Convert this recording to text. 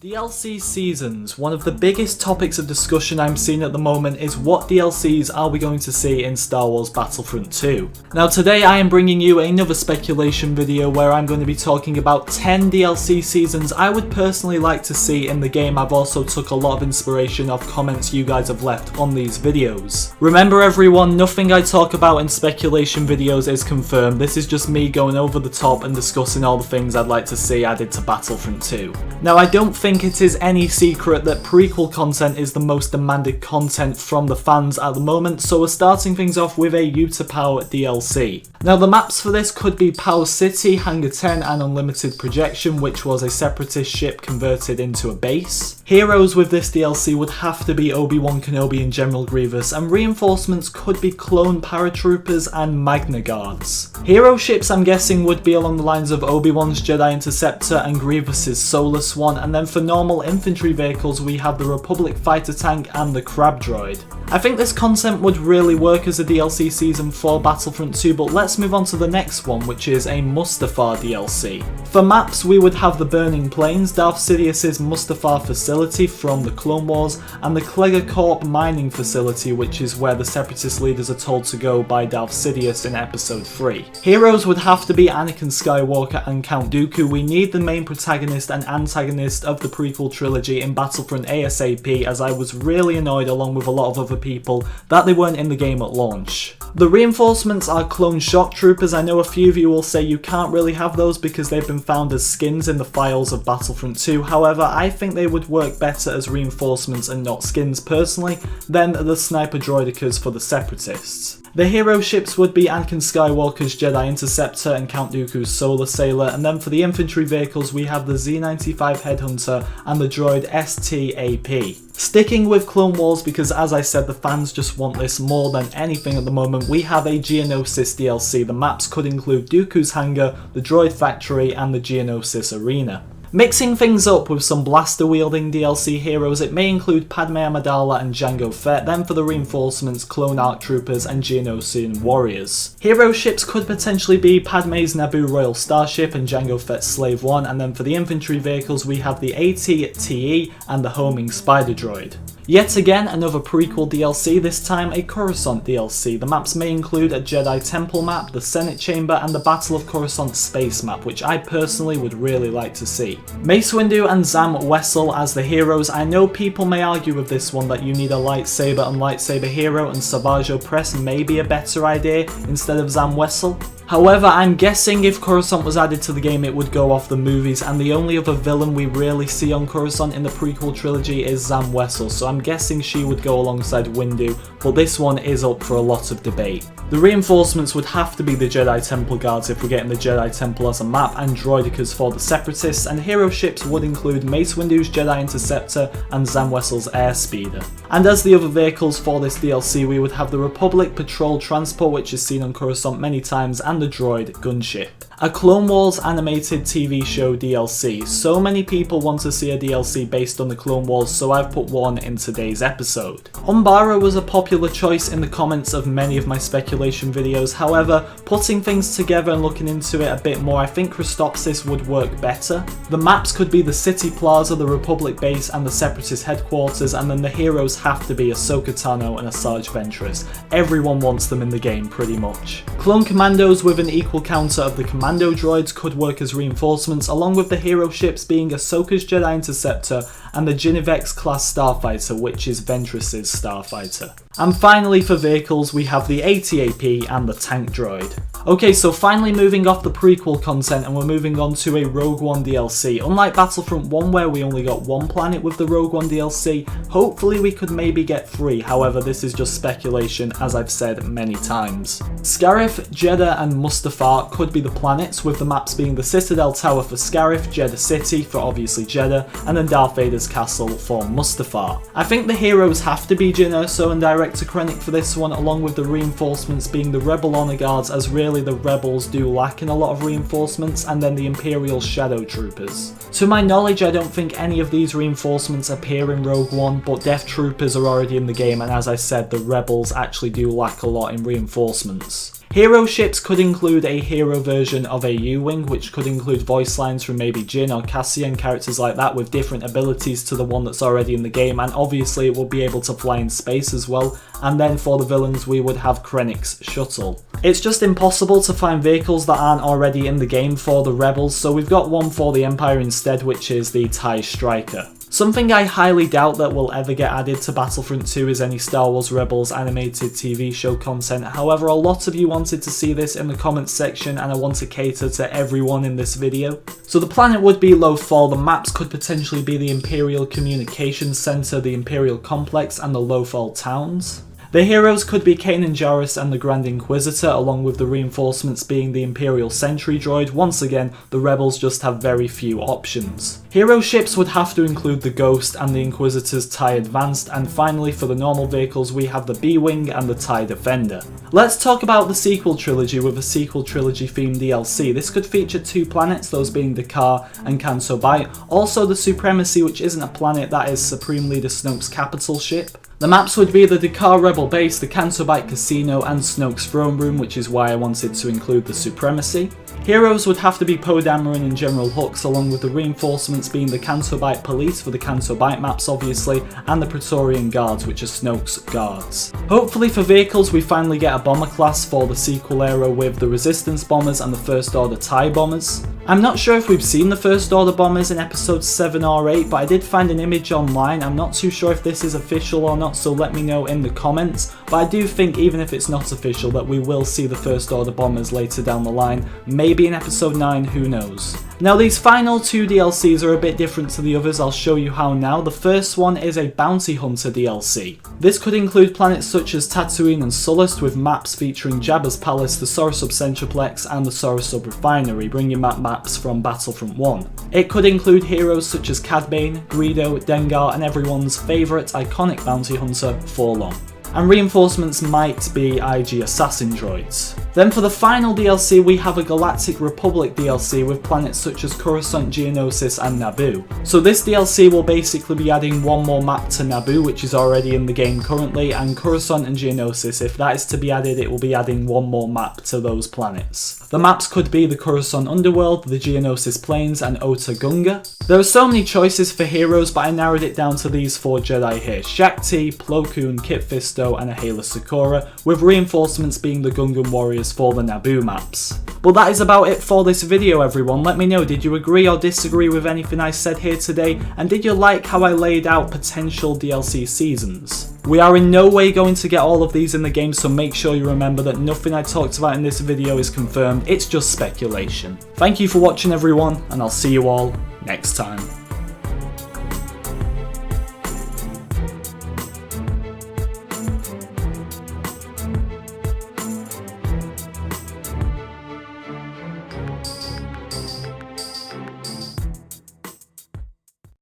DLC seasons. One of the biggest topics of discussion I'm seeing at the moment is what DLCs are we going to see in Star Wars Battlefront 2. Now today I am bringing you another speculation video where I'm going to be talking about 10 DLC seasons I would personally like to see in the game. I've also took a lot of inspiration off comments you guys have left on these videos. Remember everyone, nothing I talk about in speculation videos is confirmed. This is just me going over the top and discussing all the things I'd like to see added to Battlefront 2. Now I don't think it is any secret that prequel content is the most demanded content from the fans at the moment, so we're starting things off with a Utapau DLC. Now the maps for this could be Power City, Hangar 10 and Unlimited Projection, which was a separatist ship converted into a base. Heroes with this DLC would have to be Obi-Wan Kenobi and General Grievous, and reinforcements could be clone paratroopers and Magna Guards. Hero ships I'm guessing would be along the lines of Obi-Wan's Jedi Interceptor and Grievous's Solar Swan, and then for normal infantry vehicles we have the Republic Fighter Tank and the Crab Droid. I think this content would really work as a DLC season for Battlefront 2, but let's move on to the next one, which is a Mustafar DLC. For maps we would have the Burning Plains, Darth Sidious's Mustafar facility from the Clone Wars, and the Klega Corp mining facility, which is where the Separatist leaders are told to go by Darth Sidious in Episode 3. Heroes would have to be Anakin Skywalker and Count Dooku. We need the main protagonist and antagonist of the prequel trilogy in Battlefront ASAP, as I was really annoyed along with a lot of other people that they weren't in the game at launch. The reinforcements are clone shock troopers. I know a few of you will say you can't really have those because they've been found as skins in the files of Battlefront 2, however I think they would work better as reinforcements and not skins personally than the sniper droidicas for the separatists. The hero ships would be Anakin Skywalker's Jedi Interceptor and Count Dooku's Solar Sailor, and then for the infantry vehicles we have the Z-95 Headhunter and the droid ST-AP. Sticking with Clone Wars because as I said the fans just want this more than anything at the moment, we have a Geonosis DLC. The maps could include Dooku's Hangar, the Droid Factory and the Geonosis Arena. Mixing things up with some blaster-wielding DLC heroes, it may include Padme Amidala and Jango Fett, then for the reinforcements, Clone Arc Troopers and Geonosian Warriors. Hero ships could potentially be Padme's Naboo Royal Starship and Jango Fett's Slave One, and then for the infantry vehicles we have the AT-TE and the Homing Spider Droid. Yet again, another prequel DLC, this time a Coruscant DLC. The maps may include a Jedi Temple map, the Senate Chamber, and the Battle of Coruscant space map, which I personally would really like to see. Mace Windu and Zam Wesell as the heroes. I know people may argue with this one that you need a lightsaber and lightsaber hero, and Savage Opress may be a better idea instead of Zam Wesell. However, I'm guessing if Coruscant was added to the game it would go off the movies, and the only other villain we really see on Coruscant in the prequel trilogy is Zam Wesell, so I'm guessing she would go alongside Windu, but this one is up for a lot of debate. The reinforcements would have to be the Jedi Temple Guards if we're getting the Jedi Temple as a map, and droidicas for the Separatists, and hero ships would include Mace Windu's Jedi Interceptor and Zam Wesell's Airspeeder. And as the other vehicles for this DLC we would have the Republic Patrol Transport, which is seen on Coruscant many times, and the droid Gunship. A Clone Wars animated TV show DLC. So many people want to see a DLC based on the Clone Wars, so I've put one in today's episode. Umbara was a popular choice in the comments of many of my speculation videos, however, putting things together and looking into it a bit more, I think Christopsis would work better. The maps could be the City Plaza, the Republic base and the Separatist headquarters, and then the heroes have to be Ahsoka Tano and Asajj Ventress. Everyone wants them in the game pretty much. Clone Commandos with an equal counter of the Commando droids could work as reinforcements, along with the hero ships being Ahsoka's Jedi Interceptor and the Genevex class starfighter, which is Ventress's starfighter. And finally for vehicles we have the AT-AP and the tank droid. Okay, so finally moving off the prequel content and we're moving on to a Rogue One DLC. Unlike Battlefront 1 where we only got one planet with the Rogue One DLC, hopefully we could maybe get 3, however this is just speculation as I've said many times. Scarif, Jeddah and Mustafar could be the planets, with the maps being the Citadel Tower for Scarif, Jeddah City for obviously Jeddah, and then Darth Vader's castle for Mustafar. I think the heroes have to be Jyn Erso and Director Krennic for this one, along with the reinforcements being the Rebel Honor Guards, as really the Rebels do lack in a lot of reinforcements, and then the Imperial Shadow Troopers. To my knowledge I don't think any of these reinforcements appear in Rogue One, but Death Troopers are already in the game, and as I said the Rebels actually do lack a lot in reinforcements. Hero ships could include a hero version of a U-Wing, which could include voice lines from maybe Jin or Cassian, characters like that with different abilities to the one that's already in the game, and obviously it will be able to fly in space as well. And then for the villains we would have Krennic's shuttle. It's just impossible to find vehicles that aren't already in the game for the Rebels, so we've got one for the Empire instead, which is the TIE Striker. Something I highly doubt that will ever get added to Battlefront 2 is any Star Wars Rebels animated TV show content. However, a lot of you wanted to see this in the comments section and I want to cater to everyone in this video. So the planet would be Lothal, the maps could potentially be the Imperial Communications Center, the Imperial Complex and the Lothal towns. The heroes could be Kanan Jarrus and the Grand Inquisitor, along with the reinforcements being the Imperial Sentry Droid. Once again, the Rebels just have very few options. Hero ships would have to include the Ghost and the Inquisitor's TIE Advanced, and finally for the normal vehicles we have the B-Wing and the TIE Defender. Let's talk about the sequel trilogy with a sequel trilogy themed DLC. This could feature 2 planets, those being Dakar and Canto Bight. Also the Supremacy, which isn't a planet, that is Supreme Leader Snoke's capital ship. The maps would be the Dakar Rebel Base, the Canto Bight Casino and Snoke's Throne Room, which is why I wanted to include the Supremacy. Heroes would have to be Poe Dameron and General Hux, along with the reinforcements being the Canto Bight Police for the Canto Bight maps obviously, and the Praetorian Guards, which are Snoke's guards. Hopefully for vehicles we finally get a bomber class for the sequel era with the Resistance bombers and the First Order TIE bombers. I'm not sure if we've seen the First Order bombers in episodes 7 or 8, but I did find an image online. I'm not too sure if this is official or not, so let me know in the comments. But I do think even if it's not official that we will see the First Order bombers later down the line, maybe in episode 9, who knows. Now these final 2 DLCs are a bit different to the others, I'll show you how now. The first one is a Bounty Hunter DLC. This could include planets such as Tatooine and Sullust, with maps featuring Jabba's Palace, the Sorosub Centreplex and the Sorosub Refinery, bringing back maps from Battlefront 1. It could include heroes such as Cad Bane, Greedo, Dengar and everyone's favourite iconic bounty hunter, Forlong. And reinforcements might be IG assassin droids. Then for the final DLC we have a Galactic Republic DLC with planets such as Coruscant, Geonosis and Naboo. So this DLC will basically be adding one more map to Naboo, which is already in the game currently, and Coruscant and Geonosis, if that is to be added, it will be adding one more map to those planets. The maps could be the Coruscant Underworld, the Geonosis Plains and Ota Gunga. There are so many choices for heroes, but I narrowed it down to these 4 Jedi here: Shaak Ti, Plo Koon, Kit Fisto and Aayla Secura, with reinforcements being the Gungan Warriors for the Naboo maps. Well, that is about it for this video everyone. Let me know, did you agree or disagree with anything I said here today, and did you like how I laid out potential DLC seasons? We are in no way going to get all of these in the game, so make sure you remember that nothing I talked about in this video is confirmed, it's just speculation. Thank you for watching everyone, and I'll see you all next time.